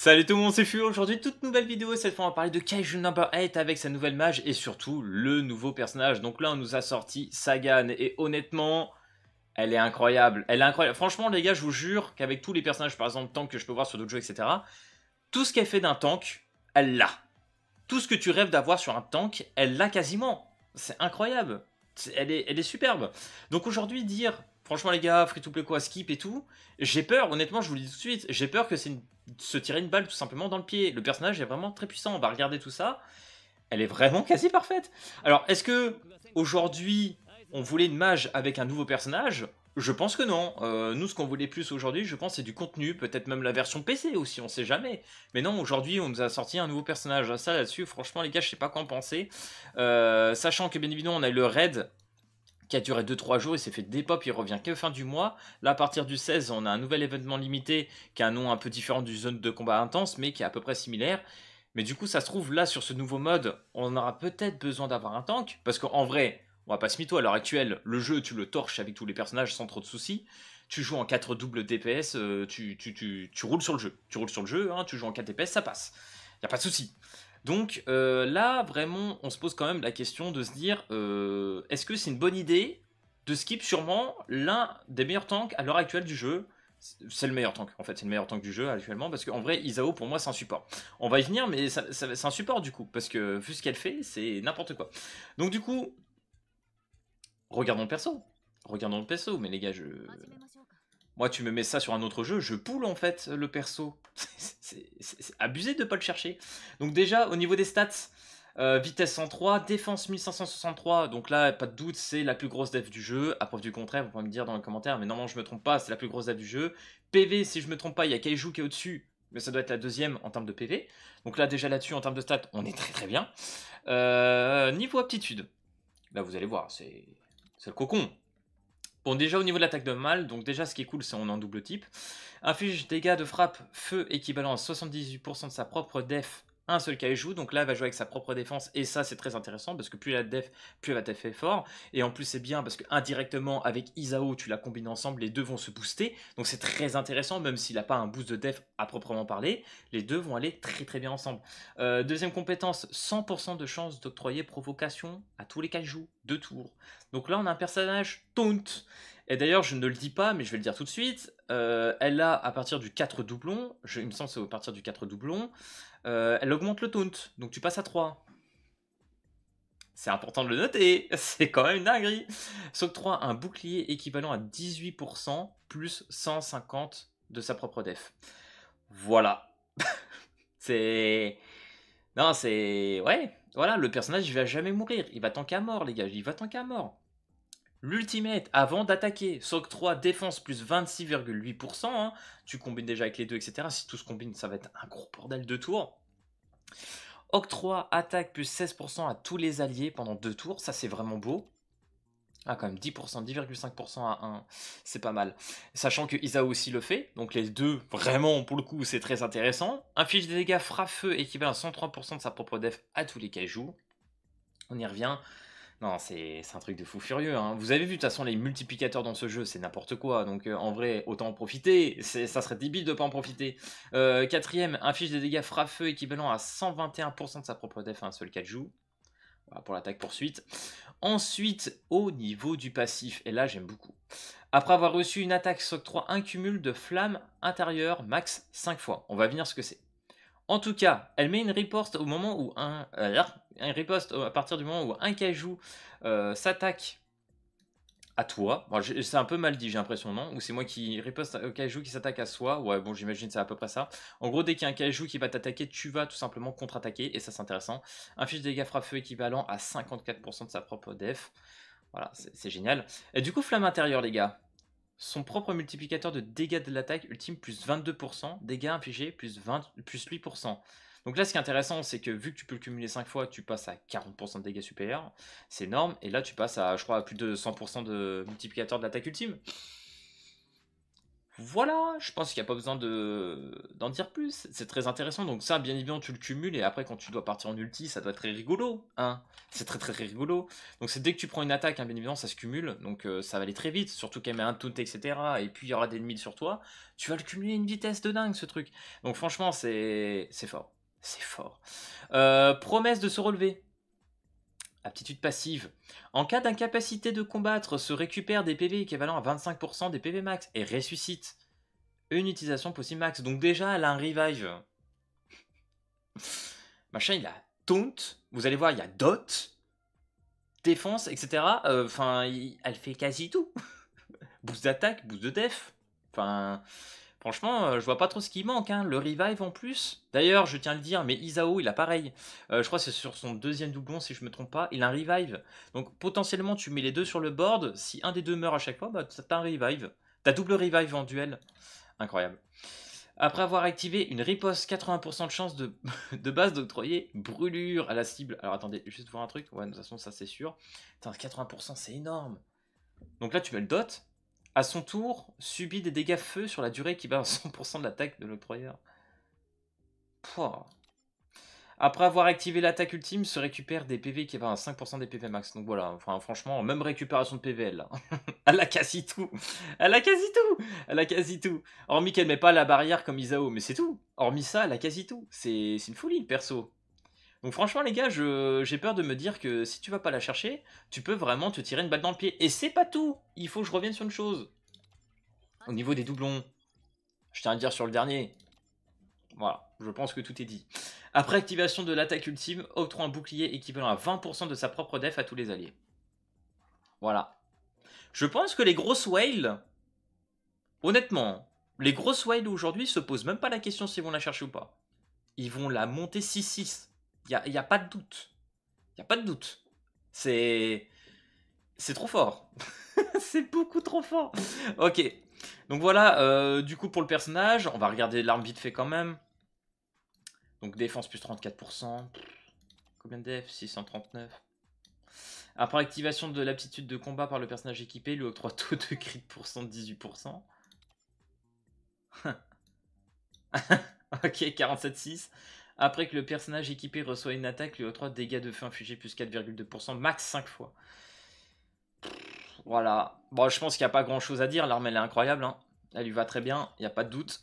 Salut tout le monde, c'est Fu. Aujourd'hui, toute nouvelle vidéo. Cette fois, on va parler de Kaiju Number 8 avec sa nouvelle mage et surtout le nouveau personnage. Donc là, on nous a sorti Sagan et honnêtement, elle est incroyable. Elle est incroyable. Franchement, les gars, je vous jure qu'avec tous les personnages, par exemple, tank que je peux voir sur d'autres jeux, etc., tout ce qu'elle fait d'un tank, elle l'a. Tout ce que tu rêves d'avoir sur un tank, elle l'a quasiment. C'est incroyable. Elle est superbe. Donc aujourd'hui, dire, franchement les gars, free to play quoi, skip et tout, j'ai peur, honnêtement, je vous le dis tout de suite, j'ai peur que se tirer une balle tout simplement dans le pied. Le personnage est vraiment très puissant, on va regarder tout ça. Elle est vraiment quasi parfaite. Alors, est-ce que aujourd'hui, on voulait une mage avec un nouveau personnage? Je pense que non. Nous, ce qu'on voulait plus aujourd'hui, je pense, c'est du contenu. Peut-être même la version PC aussi, on sait jamais. Mais non, aujourd'hui, on nous a sorti un nouveau personnage. Ça, là-dessus, franchement, les gars, je sais pas quoi en penser. Sachant que, bien évidemment, on a eu le raid qui a duré 2-3 jours, il s'est fait dépop, il revient que fin du mois. Là, à partir du 16, on a un nouvel événement limité qui a un nom un peu différent du zone de combat intense, mais qui est à peu près similaire. Mais du coup, ça se trouve, là, sur ce nouveau mode, on aura peut-être besoin d'avoir un tank. Parce qu'en vrai, on va pas se mytho, à l'heure actuelle, le jeu, tu le torches avec tous les personnages sans trop de soucis. Tu joues en 4 double DPS, tu roules sur le jeu. Tu roules sur le jeu, hein, tu joues en 4 DPS, ça passe. Y a pas de souci. Donc là, vraiment, on se pose quand même la question de se dire, est-ce que c'est une bonne idée de skip sûrement l'un des meilleurs tanks à l'heure actuelle du jeu? C'est le meilleur tank, en fait, c'est le meilleur tank du jeu actuellement, parce qu'en vrai, Isao, pour moi, c'est un support. On va y venir, mais c'est un support du coup, parce que vu ce qu'elle fait, c'est n'importe quoi. Donc du coup, regardons le perso. Regardons le perso, mais les gars, moi, tu me mets ça sur un autre jeu, je poule en fait le perso. C'est abusé de ne pas le chercher. Donc déjà, au niveau des stats, vitesse 103, défense 1563, donc là, pas de doute, c'est la plus grosse def du jeu. À preuve du contraire, vous pouvez me dire dans les commentaires, mais non, je me trompe pas, c'est la plus grosse def du jeu. PV, si je me trompe pas, il y a Kaiju qui est au-dessus, mais ça doit être la deuxième en termes de PV. Donc là, déjà là-dessus, en termes de stats, on est très très bien. Niveau aptitude, là vous allez voir, c'est le cocon. Bon, déjà au niveau de l'attaque de mal, donc déjà ce qui est cool, c'est on est en double type. Inflige dégâts de frappe feu équivalent à 78% de sa propre def, un seul kaiju. Donc là, elle va jouer avec sa propre défense et ça, c'est très intéressant parce que plus la def, plus elle va taper fort. Et en plus, c'est bien parce que indirectement, avec Isao, tu la combines ensemble, les deux vont se booster. Donc c'est très intéressant, même s'il n'a pas un boost de def à proprement parler, les deux vont aller très très bien ensemble. Deuxième compétence, 100% de chance d'octroyer provocation à tous les kaijus, 2 tours. Donc là, on a un personnage taunt. Et d'ailleurs, je ne le dis pas, mais je vais le dire tout de suite. Elle a, à partir du 4 doublons, il me semble que c'est à partir du 4 doublons, elle augmente le taunt. Donc tu passes à 3. C'est important de le noter, c'est quand même une dinguerie. S'octroie un bouclier équivalent à 18% plus 150 de sa propre def. Voilà. C'est... Non, c'est... Ouais, voilà, le personnage, il va jamais mourir. Il va tanker à mort, les gars. Il va tanker à mort. L'ultimate, avant d'attaquer, s'octroie défense plus 26,8%. Hein. Tu combines déjà avec les deux, etc. Si tout se combine, ça va être un gros bordel de tours. Octroie attaque plus 16% à tous les alliés pendant 2 tours. Ça, c'est vraiment beau. Ah, quand même 10%, 10,5% à 1. C'est pas mal. Sachant que Isao aussi le fait. Donc les deux, vraiment, pour le coup, c'est très intéressant. Inflige des dégâts frappe-feu équivalent à 103% de sa propre def à tous les kaijus. On y revient. Non, c'est un truc de fou furieux. Hein. Vous avez vu, de toute façon, les multiplicateurs dans ce jeu, c'est n'importe quoi. Donc, en vrai, autant en profiter. Ça serait débile de ne pas en profiter. Quatrième, inflige des dégâts frappe-feu équivalent à 121% de sa propre def à un seul kaiju. Voilà pour l'attaque poursuite. Ensuite, au niveau du passif, et là, j'aime beaucoup. Après avoir reçu une attaque, s'octroie un cumul de flammes intérieures, max 5 fois. On va venir ce que c'est. En tout cas, elle met une riposte au moment où riposte à partir du moment où un kaiju s'attaque à toi. Bon, c'est un peu mal dit, j'ai l'impression, non? Ou c'est moi qui riposte au kaiju qui s'attaque à soi? Ouais, bon, j'imagine c'est à peu près ça. En gros, dès qu'il y a un kaiju qui va t'attaquer, tu vas tout simplement contre-attaquer, et ça c'est intéressant. Inflige des dégâts frappe-feu équivalent à 54% de sa propre def. Voilà, c'est génial. Et du coup, flamme intérieure, les gars. Son propre multiplicateur de dégâts de l'attaque ultime plus 22%, dégâts infligés plus 8%. Donc là, ce qui est intéressant, c'est que vu que tu peux le cumuler 5 fois, tu passes à 40% de dégâts supérieurs. C'est énorme. Et là, tu passes à, je crois, à plus de 100% de multiplicateur de l'attaque ultime. Voilà, je pense qu'il n'y a pas besoin d'en dire plus. C'est très intéressant. Donc ça, bien évidemment, tu le cumules et après, quand tu dois partir en ulti, ça doit être très rigolo. Hein. C'est très très très rigolo. Donc c'est dès que tu prends une attaque, hein, bien évidemment, ça se cumule. Donc ça va aller très vite. Surtout qu'elle met un taunt, etc. Et puis il y aura des ennemis sur toi. Tu vas le cumuler à une vitesse de dingue, ce truc. Donc franchement, c'est fort. C'est fort. Promesse de se relever. Aptitude passive. En cas d'incapacité de combattre, se récupère des PV équivalents à 25% des PV max et ressuscite. Une utilisation possible max. Donc déjà, elle a un revive. Machin, il a taunt. Vous allez voir, il y a dot, défense, etc. Enfin, elle fait quasi tout. Boost d'attaque, boost de def. Enfin, franchement, je vois pas trop ce qui manque, hein. Le revive en plus. D'ailleurs, je tiens à le dire, mais Isao, il a pareil. Je crois que c'est sur son deuxième doublon, si je me trompe pas. Il a un revive. Donc potentiellement, tu mets les deux sur le board. Si un des deux meurt à chaque fois, bah, t'as un revive. T'as double revive en duel. Incroyable. Après avoir activé une riposte, 80% de chance de, de base d'octroyer brûlure à la cible. Alors attendez, juste voir un truc. Ouais, de toute façon, ça c'est sûr. Attends, 80%, c'est énorme. Donc là, tu mets le dot. À son tour, subit des dégâts feu sur la durée qui va à 100% de l'attaque de l'octroyeur. Après avoir activé l'attaque ultime, se récupère des PV qui va à 5% des PV max. Donc voilà, enfin franchement, même récupération de PV, elle. Elle a quasi tout. Elle a quasi tout. Elle a quasi tout. Hormis qu'elle met pas la barrière comme Isao, mais c'est tout. Hormis ça, elle a quasi tout. C'est une folie le perso. Donc franchement les gars, j'ai peur de me dire que si tu vas pas la chercher, tu peux vraiment te tirer une balle dans le pied. Et c'est pas tout. Il faut que je revienne sur une chose. Au niveau des doublons, je tiens à le dire sur le dernier. Voilà, je pense que tout est dit. Après activation de l'attaque ultime, octroie un bouclier équivalent à 20% de sa propre def à tous les alliés. Voilà. Je pense que les grosses whales, honnêtement, les grosses whales aujourd'hui se posent même pas la question s'ils vont la chercher ou pas. Ils vont la monter 6-6. Y a pas de doute. Y a pas de doute. C'est trop fort. C'est beaucoup trop fort. Ok. Donc voilà, du coup pour le personnage, on va regarder l'arme vite fait quand même. Donc défense plus 34%. Combien de def? 639. Après activation de l'aptitude de combat par le personnage équipé, lui octroie taux de crit de 18%. Ok, 47,6. Après que le personnage équipé reçoit une attaque, lui octroie dégâts de feu infligés plus 4,2%, max 5 fois. Voilà. Bon, je pense qu'il n'y a pas grand chose à dire. L'arme, elle est incroyable. Hein. Elle lui va très bien, il n'y a pas de doute.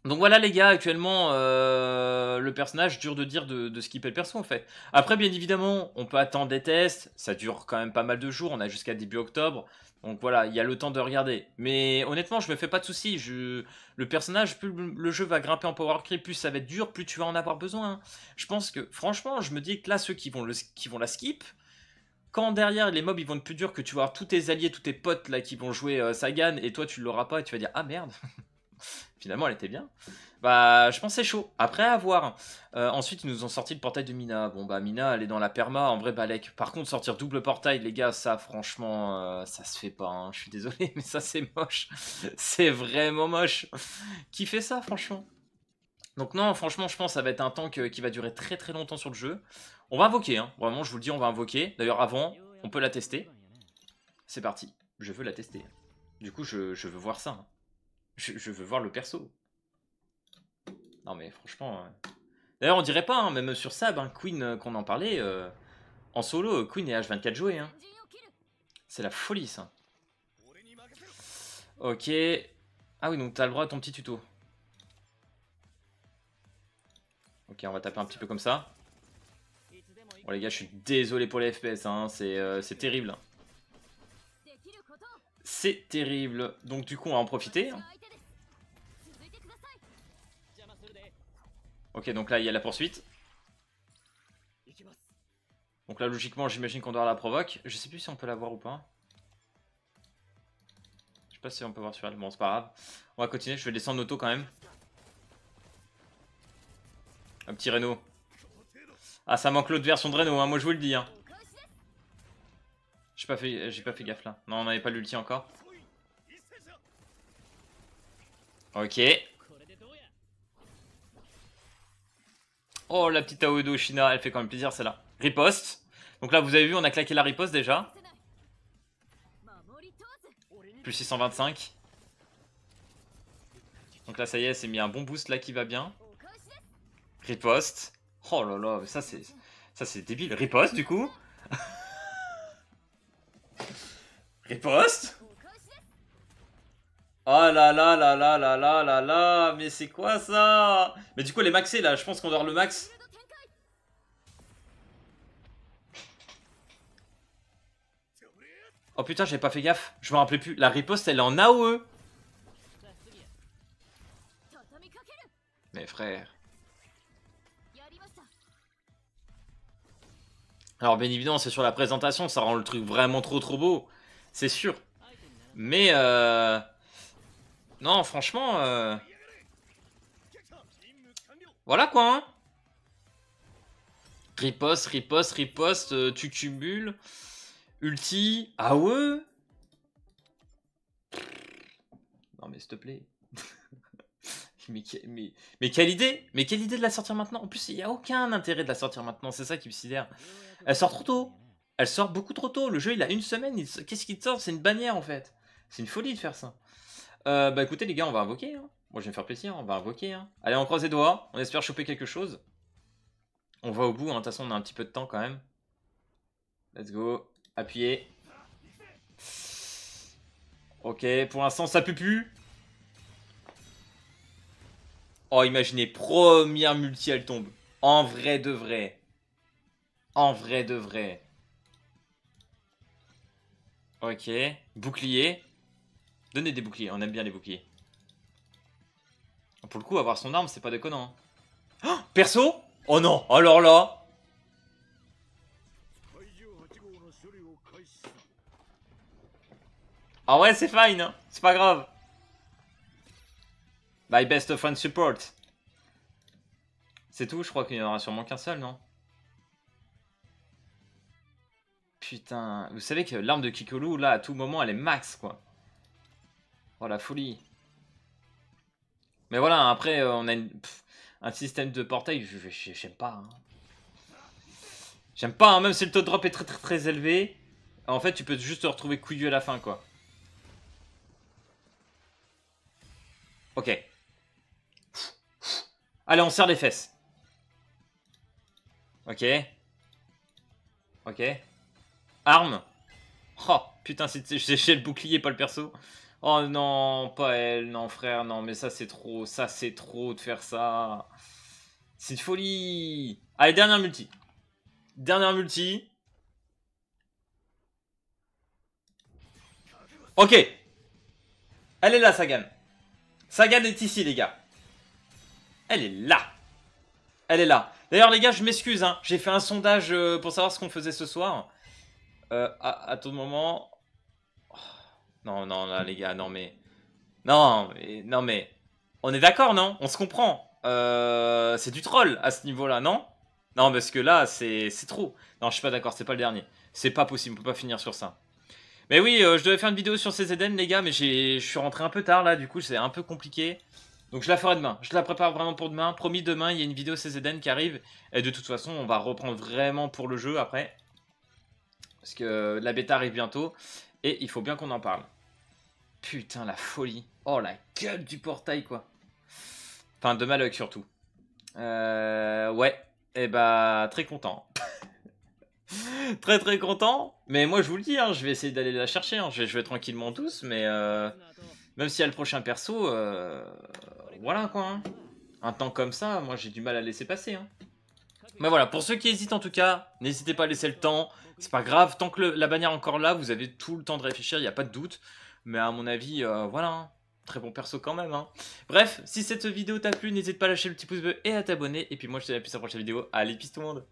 Donc voilà les gars, actuellement le personnage, dur de dire de skipper le perso en fait. Après bien évidemment, on peut attendre des tests, ça dure quand même pas mal de jours, on a jusqu'à début octobre. Donc voilà, il y a le temps de regarder. Mais honnêtement, je me fais pas de soucis. Le personnage, plus le jeu va grimper en power creep, plus ça va être dur, plus tu vas en avoir besoin. Je pense que franchement, je me dis que là, ceux qui vont la skip, quand derrière les mobs ils vont être plus durs, que tu vas avoir tous tes alliés, tous tes potes là qui vont jouer Sagan, et toi tu l'auras pas, et tu vas dire ah merde. Finalement, elle était bien. Bah, je pense c'est chaud. Après, à voir. Ensuite, ils nous ont sorti le portail de Mina. Bon, bah, Mina, elle est dans la perma. En vrai, Balek. Par contre, sortir double portail, les gars, ça, franchement, ça se fait pas. Hein. Je suis désolé, mais ça, c'est moche. C'est vraiment moche. Qui fait ça, franchement? Donc, non, franchement, je pense que ça va être un tank qui va durer très très longtemps sur le jeu. On va invoquer, hein. Vraiment, je vous le dis, on va invoquer. D'ailleurs, avant, on peut la tester. C'est parti. Je veux la tester. Du coup, je veux voir ça. Hein. Je veux voir le perso. Non mais franchement... D'ailleurs on dirait pas, hein, même sur Sab, hein, Queen qu'on en parlait, en solo, Queen est H24 joué. Hein. C'est la folie ça. Ok. Ah oui, donc t'as le droit à ton petit tuto. Ok, on va taper un petit peu comme ça. Bon les gars, je suis désolé pour les FPS, hein, c'est terrible. C'est terrible. Donc du coup, on va en profiter. Hein. Ok, donc là, il y a la poursuite. Donc là, logiquement, j'imagine qu'on doit la provoque. Je sais plus si on peut la voir ou pas. Je sais pas si on peut voir sur elle. Bon, c'est pas grave. On va continuer. Je vais descendre l'auto quand même. Un petit Reno. Ah, ça manque l'autre version de Reno, hein, moi je vous le dis. Hein. J'ai pas fait gaffe là. Non, on n'avait pas l'ulti encore. Ok. Oh, la petite Aoedo Shina, elle fait quand même plaisir celle-là. Riposte. Donc là, vous avez vu, on a claqué la riposte déjà. Plus 625. Donc là, ça y est, c'est mis un bon boost là qui va bien. Riposte. Oh là là, ça c'est débile. Riposte du coup. Riposte. Oh là là là là là là là là. Mais c'est quoi ça? Mais du coup, elle est maxée là. Je pense qu'on doit avoir le max. Oh putain, j'avais pas fait gaffe. Je me rappelais plus. La riposte, elle est en AOE. Mais frère. Alors bien évidemment, c'est sur la présentation, ça rend le truc vraiment trop beau. C'est sûr. Mais non, franchement... Voilà quoi hein. Riposte, riposte, riposte, tu cumules. Ulti. Ah ouais. Non mais s'il te plaît. mais quelle idée. Mais quelle idée de la sortir maintenant. En plus, il n'y a aucun intérêt de la sortir maintenant. C'est ça qui me sidère. Elle sort trop tôt. Elle sort beaucoup trop tôt. Le jeu, il a une semaine. Qu'est-ce qu'il sort? C'est une bannière en fait. C'est une folie de faire ça. Bah écoutez les gars, on va invoquer. Hein. Moi je vais me faire plaisir, on va invoquer. Hein. Allez, on croise les doigts. On espère choper quelque chose. On va au bout. De toute façon, on a un petit peu de temps quand même. Let's go. Appuyez. Ok, pour l'instant, ça pue plus. Oh, imaginez, première multi, elle tombe. En vrai de vrai. En vrai de vrai. Ok. Bouclier. Donnez des boucliers, on aime bien les boucliers. Pour le coup, avoir son arme, c'est pas déconnant. Oh, perso? Oh non, alors là. Ah ouais, c'est fine, hein. C'est pas grave. My best friend support. C'est tout, je crois qu'il n'y en aura sûrement qu'un seul, non? Putain, vous savez que l'arme de Kikolu, là, à tout moment, elle est max, quoi. Oh, la folie. Mais voilà, après, on a un système de portail, j'aime pas. Hein. J'aime pas, hein, même si le taux de drop est très élevé. En fait, tu peux juste te retrouver couillu à la fin, quoi. Ok. Allez, on serre les fesses. Ok. Ok. Arme. Oh, putain, j'ai le bouclier, pas le perso. Oh non, pas elle. Non, frère, non, mais ça, c'est trop. Ça, c'est trop de faire ça. C'est une folie. Allez, dernière multi. Dernière multi. Ok. Elle est là, Sagan. Sagan est ici, les gars. Elle est là. Elle est là. D'ailleurs, les gars, je m'excuse. Hein. J'ai fait un sondage pour savoir ce qu'on faisait ce soir. À tout moment... Oh, non, non, là, les gars, non, mais... Non, mais... On est d'accord, non? On se comprend. C'est du troll à ce niveau-là, non? Non, parce que là, c'est trop. Non, je suis pas d'accord, c'est pas le dernier. C'est pas possible, on peut pas finir sur ça. Mais oui, je devais faire une vidéo sur CZN, les gars, mais je suis rentré un peu tard, là, du coup, c'est un peu compliqué. Donc je la ferai demain. Je la prépare vraiment pour demain. Promis, demain, il y a une vidéo CZN qui arrive. Et de toute façon, on va reprendre vraiment pour le jeu après. Parce que la bêta arrive bientôt. Et il faut bien qu'on en parle. Putain, la folie. Oh, la gueule du portail, quoi. Enfin, de Malok, surtout. Ouais. Et bah, très content. Très content. Mais moi, je vous le dis, hein, je vais essayer d'aller la chercher. Hein. Je vais jouer tranquillement tous. Mais même s'il y a le prochain perso... voilà, quoi. Hein. Un temps comme ça, moi, j'ai du mal à laisser passer. Hein. Mais voilà, pour ceux qui hésitent, en tout cas, n'hésitez pas à laisser le temps. C'est pas grave, tant que la bannière est encore là, vous avez tout le temps de réfléchir, il n'y a pas de doute. Mais à mon avis, voilà, hein. Très bon perso quand même. Hein. Bref, si cette vidéo t'a plu, n'hésite pas à lâcher le petit pouce bleu et à t'abonner. Et puis moi, je te dis à la prochaine vidéo. Allez, peace tout le monde.